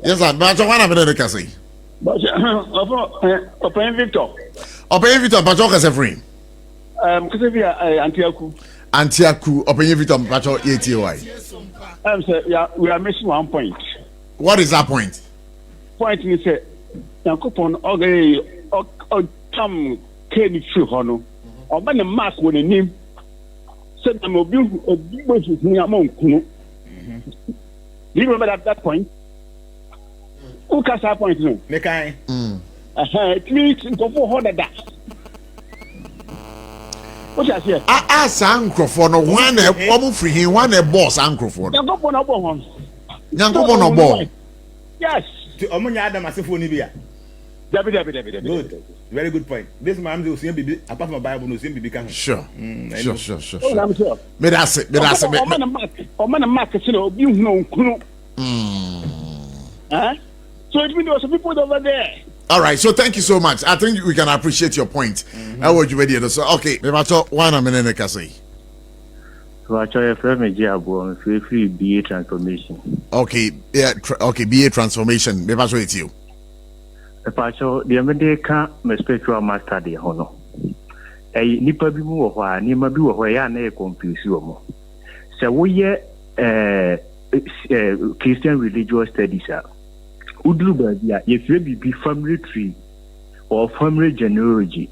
Yes, sir. But I want to make say. But Open Victor. Open Victor, but you can free. Because we are Antioch. Antiaku, Open Victor, but you Yeah, we are missing one point. What is that point? Point is say, Yankopon come came through Hono. Or when the mask with a name said, I'm a beautiful near Monk. Do you remember that point? Who cast that point? No, Mekai. It means go for that. What I say? Sankrofo no one a free him, one a boss Sankrofo. Yankopon no ball. Yes. To Omonya Adam Asifo ni bia. Good. Very good point. This man will see bibi apart from Bible no see bibi kan. Sure. Sure. I'm sure. Me that's it. Man mark say obi hu no nkunu. So it means there some people over there. All right, so thank you so much. I think we can appreciate your point. How would you ready? So okay, me bato one minute ka say. So I try to me jabo free BA transformation. Okay, yeah, okay, BA transformation. Me bato it you. Pacho the amede ka me spiritual master de hono. Nipa bi mu wo ho a nipa bi wo ho ya na e confuse wo mo. Se wo ye Christian religious studies a udru ba bia ye fire bi family tree or family genealogy.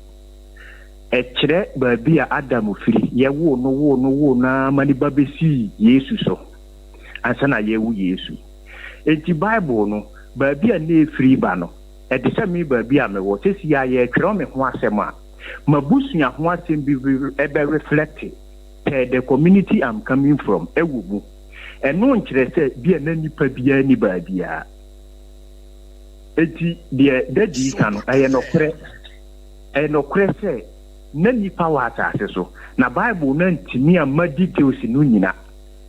Kire ba bia Adam firi ye wo no na mani ba besi Yesu so. Ansa na ye wu Yesu. Enti Bible no ba bia na firi ba no. The same baby am what is ya ye twerɛ me ho asɛm a mabusua ho asɛm bi reflect the community I'm coming from ewu mu ɛno nkyerɛ sɛ bia na nipa bia ni baabia eti de dadi kan ɛyɛ nokore sɛ na nipa wa asase so na Bible na ntimi ama details no nyina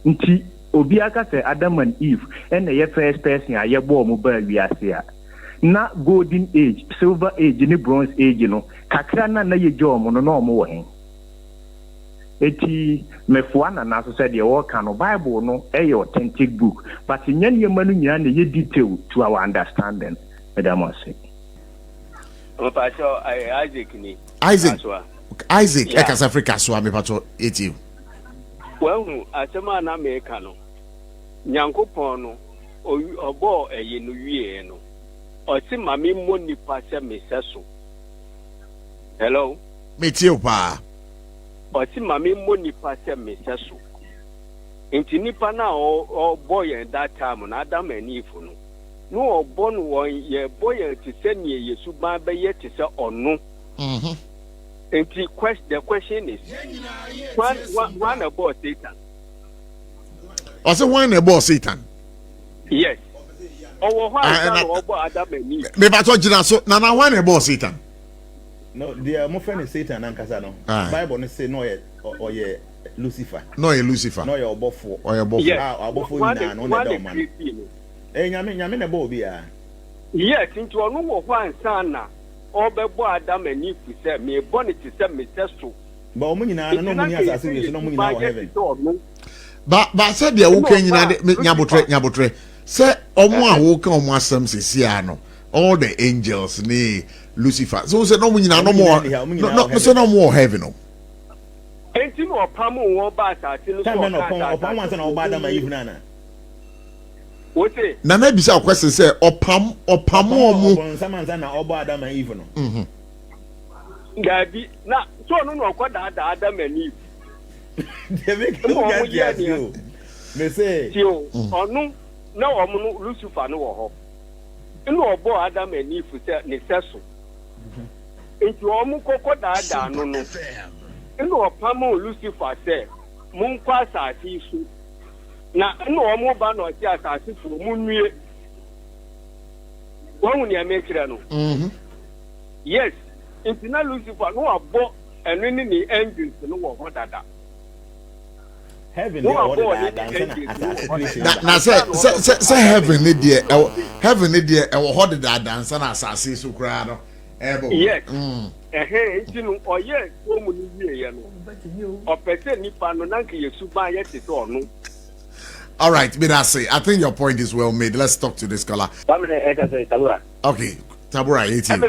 nti obi aka sɛ Adam and Eve ɛna yɛ first person a yɛbɔ mo ba wiase a na golden age, silver age, ni bronze age, kakra na ye jom no no mo hen. Eti mefuana na so said the work no Bible no a authentic book, but in any manu nyina na ye detail to our understanding. Madam say. Isaac ni. Isaac, Ekas Africa so me pato eti. Well, asema na me ka no. Nyankopon no obo eye no wie no. Oti mami mo nipa se meseso. Hello. Metio pa. Oti mami mo nipa se meseso. Enti nipa na o boy en that time na Adam and Eve no. No o born one ye boy ti se nie Yesu ba be ye ti se onu. Enti the question is one about Satan. Also one about Satan. Yes. Me bato jina so na one about Satan. No, the mo friend is Satan and kasa no. Bible no say no ye Lucifer. No ye Lucifer. No ye obofo. Or ye obofo. Obofo ina no na do man. Nyame na bo bia. Yes, into onu wo hwan sana. Obebo Adam and Eve say me born it say me testo. Ba omo nyina no mo ni asase we so no mo nyina wo heaven. Ba said dia wo kan nyina nyabotre. Say omo a wo kan omo asem sesia no. All the angels ni Lucifer. So say no mo nyina no more. No say no more heaven no. Enti no opam wo ba asase no so. Opam wan say na wo ba Adam and Eve na. Wote na na bisa question say opam omo samanza na obo Adam and Eve no gabi na so no okoda Adam and Eve they make you get you me say onu na omo no Lucifer no wo ho ino obo Adam and Eve say ne seso enti omo kokoda no no ino opam Lucifer say mun kwasa ati su na no omo ba no ti asase fu mu nwie wonu ne amekira no yes intina Lucifer no abo enu ni angels no wo ho dada heaven dey order that na say heaven ni there e wo ho dada dansa na asase so kura no ebo yes intinu oye wo mu ni wie ye no opese nipa no nanka Yesu ba ye te so no All right, Midase, I think your point is well made. Let's talk to this caller. Okay, Tabura, 18.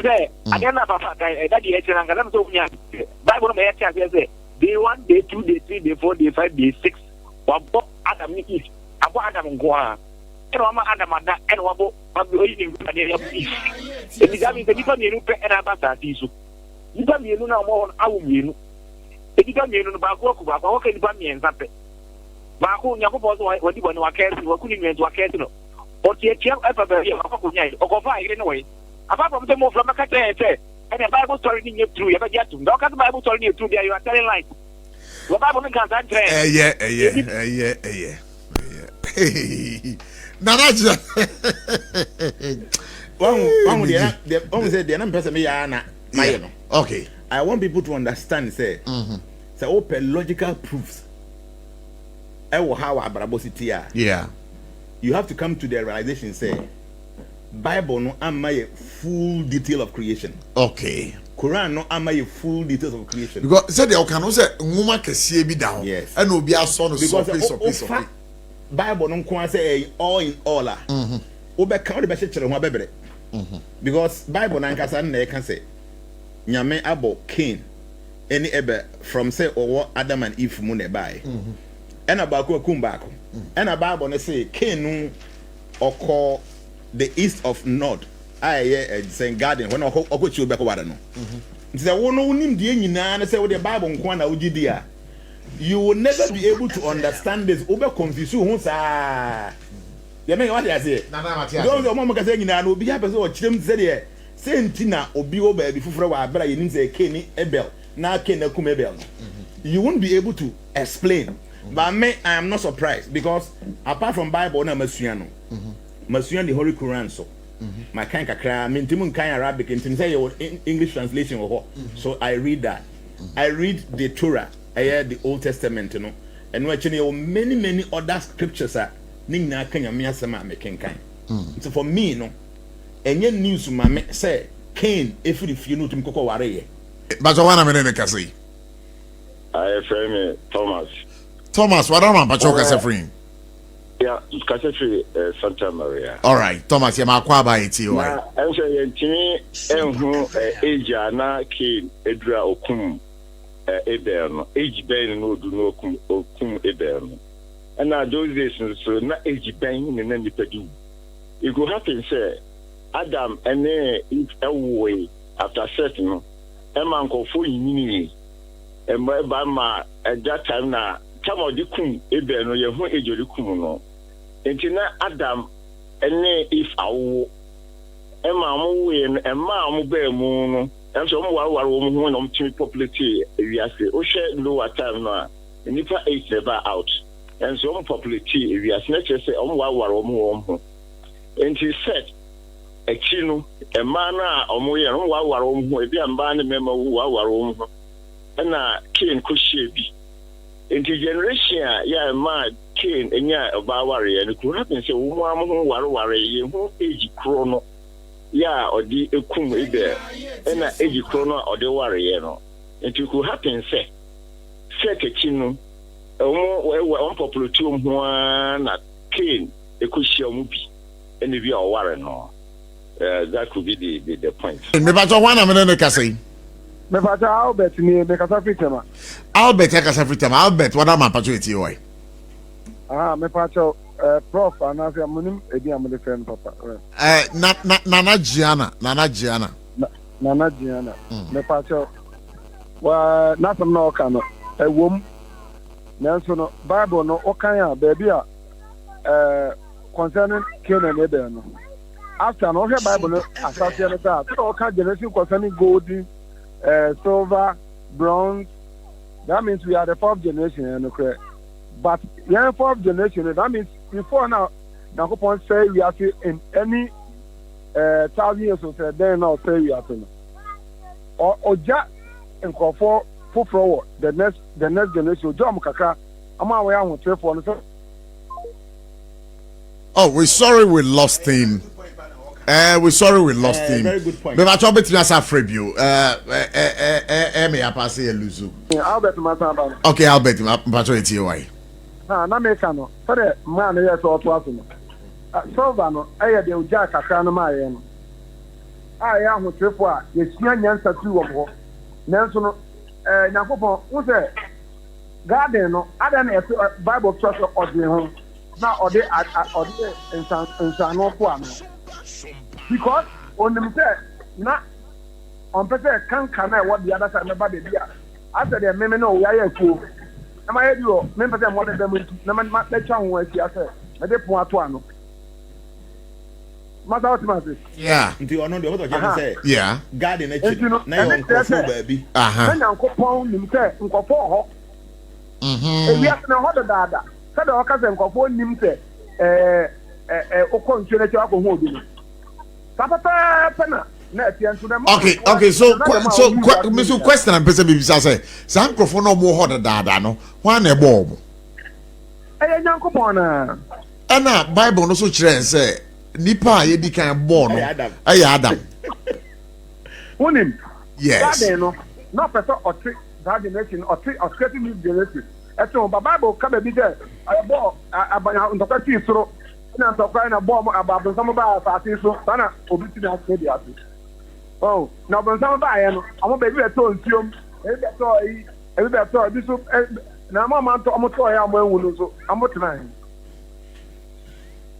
Bible may say day 1, day 2, day 3, day 4, day 5, day 6. Wabo Adam ni Eve. Abo Adam Gwa. And Wama Adam and Wabo in the Edigami, the Nipa Menu and Abasa Tisu. Nipa Menu now more on our Menu. Edigami Menu Bako, Bako, and Bami and Zape. Bako, Yakobo, what you want to care, what couldn't mean to a casino. Or Tiam ever here, or Gofa anyway. Apart from the more from a cat, and the Bible story in your true, you have yet to knock out the Bible story in your true, you are telling lies. The Bible can't answer. Yeah. Hey, Nanaja. One said the number me Okay. I want people to understand, say, so open logical proofs. How Yeah. You have to come to the realization, say, Bible no am a full detail of creation. Okay. Quran no am a full details of creation. Because said the can say woman can see be down. Yes. And will be a son of because piece of Bible no can say all in all. Obe count the best children bebre. Because Bible na can say nyame abo Cain any ebe from say or Adam and Eve mu ne bai. And about kumbako. And a Bible no say Cain no or call the east of north. Saying garden when I go you back water no. Say one no nim die nyina say with the Bible nkwa na ugidia. You will never be able to understand this. Over confuse you sa. You mean what I say? Don't the mama can say nyina no be happen so chirem say there. Say ntina obi oba bi fufura wa abra ye nim say Cain Abel na Cain na kum Abel. You won't be able to explain. But me I am not surprised because apart from Bible na masua no. Masua the Holy Quran so. My kind kakra mintimun kind Arabic and say your English translation or so I read that. I read the Torah, I hear the Old Testament, you know, and watching many other scriptures are Nina Kenya Miasama making kind. So for me, no, and your news my say Cain if you know to Mkoko Ware. But one a minute can say. I frame Thomas, what am I Pachoka suffering? Yeah, Cassette Santa Maria. All right, Thomas, you're my quaba. It's you. I'm saying, who Asia na Cain Edra Okum Ebern, age Ben no do no Okum Ebern. And now those days, so not age Ben and then the Pedu. It could happen, say, Adam and if away after certain, Emma go full in and by my at that time now. Kama di kum ebe no ye ho ejori kum no enti na Adam ene if awo e ma mo we no e ma mo ba mu no enso mo war wo mo ho no mtimi populate ewiase o hwe lower time no a nipa 8 never out enso mo populate ewiase na che se o mo war wo mo ho enti set echi no e ma na o mo ye no war wo mo ho e bi amba ne mema wo war wo mo na Cain ko hye bi into generation yeah ma Cain enya oba ware and could happen say wo am ho ware ye ho age krono yeah odi ekum ebe na age krono odi ware ye no into could happen say kechi no on populate ho na Cain ekuhia mu bi ene bi o ware no that could be the point me ba to one am na ka say me fata Albert ni me kasa fitema Albert ya kasa fitema Albert what am I patriotic why me fata prof anase amunim ebi amde friend papa Nana Gianna me fata wa nasam na oka no ewom nanso no Bible no okan ya baby a concerning Cain and Abel no after no he Bible no asase no ta so oka generation concerning golden silver, bronze. That means we are the 4th generation, okay? But we are 4th generation. That means before now, Nakopon say we are in any 1,000 years or so, then now say we are to. Or just and call for forward the next generation. John Kaka, I'm aware of what for. Oh, we're sorry we lost him. We're sorry we lost him. Very good point. But I told you as a review. Me a pass here, Luzu. Albert Matamba. Okay, Albert, I'm patriotic why. na meka no sɛ mmaa no yɛ sɛ ɔto aso no silver no ɛyɛ deɛ ogya kakra no maa yɛ no a yɛ ahokyerefo a yɛsua nyansa tu wɔ hɔ nanso no nyankopɔn wo sɛ garden no adan na ɛsɛ bible tɔ sɛ ɔde ho na ɔde nsano po ano because onim sɛ na ɔmpɛ sɛ kanka na ɛwɔ de adasa mɛba baabi a asɛ deɛ meme na ɔwɔ ayɛ afuo na ma yɛ bi wɔ mempɛ sɛ mmɔde dɛm nti na mɛtwa ho akyi asɛ mɛde pon ato ano masa wote mase nti ɔno deɛ ɔbɛtɔ kyɛ sɛ garden akyi na yɛ nkɔfo baabi na nyankopɔn nim sɛ nkɔfo hɔ ewiase na hɔ dadaada sɛdeɛ ɔka sɛ nkɔfo nim sɛ wokɔ nsuo no akyi wakɔhu obi no saa pɛpɛɛpɛ na Okay, so question and person be say some microphone no more hot dada no one a bomb. Eh nyankopon na. Na Bible no so kire say nipa ye di kan born no ay Adam. Wonim. Yes. That no no person or trick that generation or creating new generation. Eto Bible ka be bi say abo abanya ntokati soro na ntokwa na bomb ababo some ba afati so sana obi ti na say dia. Oh, now when some buy no, I'm baby at all ntiom. Ebi beto bi so na mama to amoto ya mo enwu so. Amoto na.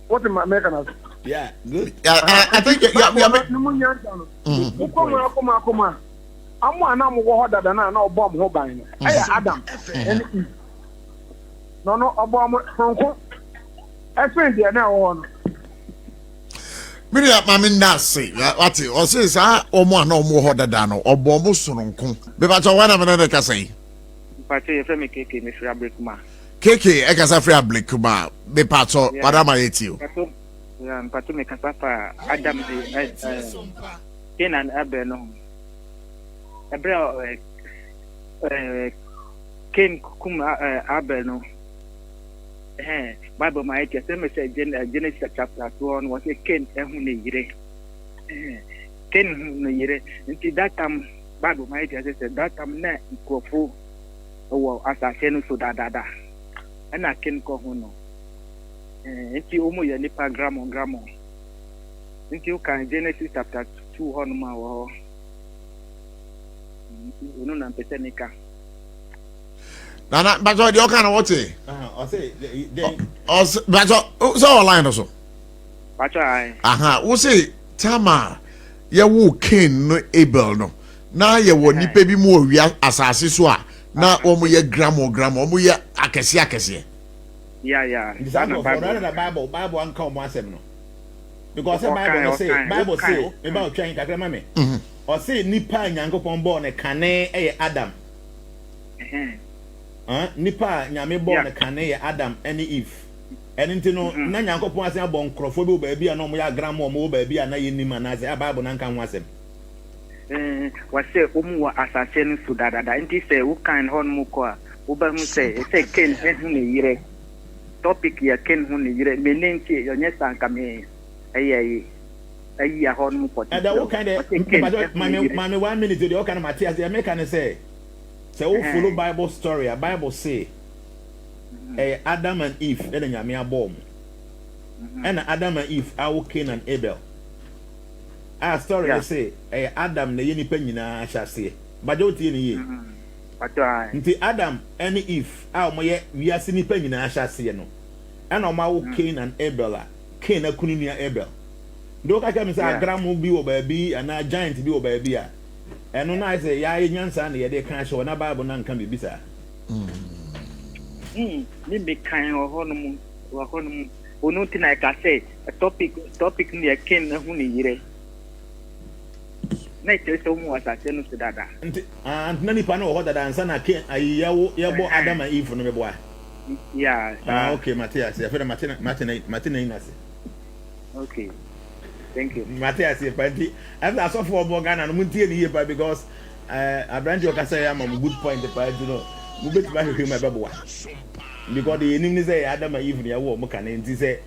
What am I making us? Yeah, good. I think Come. Amo anam wo ho dada na obom ho ban no. Adam and Eve. No obom sonko. Explain there na wo no. Miri mama nase wati o say sa omo ana omo ho dada no obo mo sononko be ba cho wana me na ka say pacho ye fe me keke me free abrekuma keke e ka sa free abrekuma be pacho madam ayetio pacho me ka sa pa Adam de Kenan Abel no Abel Ken kum Abel no Bible might say Genesis chapter 2 was a Ken ehune yire Ken ehune yire until that time Bible might say that time na nkofo o asase no so dada na Ken ko ho no until omo ye nipa gramo until you can Genesis chapter 2 ho no ma wo unu na mpese nika Nana, but you kind of what say? I say, but so online also. But I. We say Tama, ya wo Cain no Abel no. Na ye wo nipa bi mu owia asase so a na omo ye gramo omo ye akese. Yeah. This is the Bible anka omo asem no. Because the Bible say about trying kakra mame. O say nipa nyankopon born e kane Adam. Nipa nyame born kane Adam and Eve. And no na nyankopon ase abon krofo bi baabi a no mo ya gramo mo baabi a na ye nima na say Bible na nka ho asem. Wase omu asase no so dada nti say wo kan hon mu ko a wo ba mu say Ken ehu ne yire topic ya Ken hu ne yire me nenti yo nyesa nka me ayi ya hon mu ko. And that what kind of mame 1 minute the what kind of Matthias they make an say we follow Bible story. A Bible say Adam and Eve then nyame abom. And Adam and Eve are Cain and Abel. Our story say Adam na ye nipa nyina sha se. Ba jo tie ni ye. Nti Adam and Eve a mo ye wiase nipa nyina sha se no. And o ma wo Cain and Abel a Cain akunu nua Abel. Do ka me say agramu bi wo baabi ana giant bi wo baabi a. Eno na say ya nyansa na ye de kan hye na Bible na nka bi sa. Ni be kan ho no onu ti na ka say topic ni Ken na hu ni yire. Na ite so mu asase no se dada. Na nipa na ho dada ansa na Ken ayiyawo ye bo Adam and Eve no me bo a. Yeah. Okay, Matthias. I feel Martina Inasi. Okay. Thank you. Matthias, after I saw for Morgan and Munti here because I brand you can say I'm a good point. You know, we bet back him my baby. Because the enemy say Adam and Eve, ya wo mo kan enti say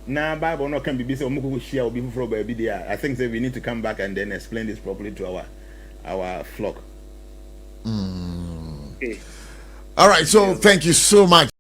na Bible no can be busy or mo share obi for baby there. I think that we need to come back and then explain this properly to our flock. Okay. All right, so thank you so much.